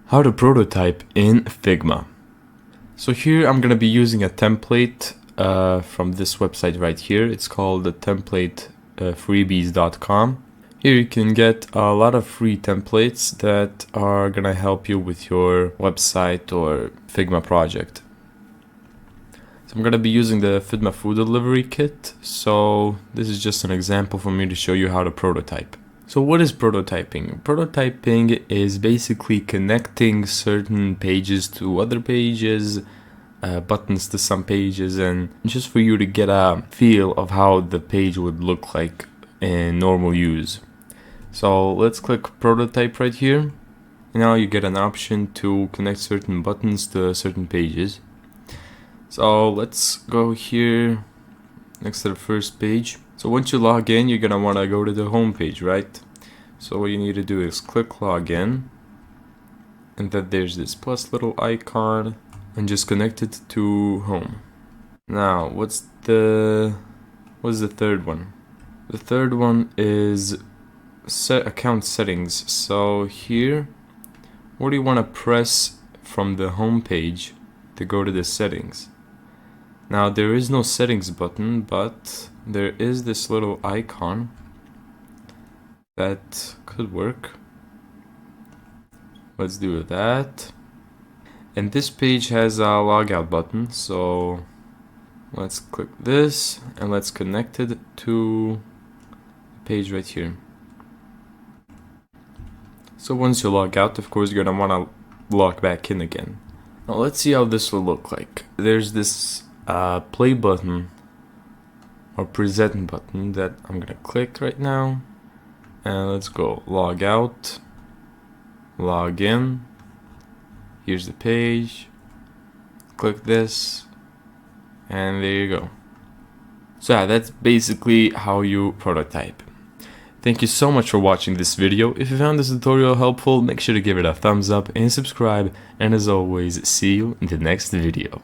How to prototype in Figma. So here I'm going to be using a template from this website right here. It's called the template freebies.com. Here you can get a lot of free templates that are going to help you with your website or Figma project. So I'm going to be using the Figma food delivery kit. So this is just an example for me to show you how to prototype. So what is prototyping? Prototyping is basically connecting certain pages to other pages, buttons to some pages, and just for you to get a feel of how the page would look like in normal use. So let's click prototype right here. Now you get an option to connect certain buttons to certain pages. So let's go here next to the first page. So once you log in, you're gonna want to go to the home page, right? So what you need to do is click login, and then there's this plus little icon, and just connect it to home. Now what's the third one? The third one is set account settings. So here, what do you want to press from the home page to go to the settings? Now there is no settings button, but there is this little icon that could work. Let's do that. And this page has a logout button, so let's click this and let's connect it to the page right here. So once you log out, of course, you're gonna wanna log back in again. Now let's see how this will look like. There's this play button or present button that I'm gonna click right now, and let's go log out, log in. Here's the page, click this, and there you go. So yeah, that's basically how you prototype. Thank you so much for watching this video. If you found this tutorial helpful, make sure to give it a thumbs up and subscribe, and as always, see you in the next video.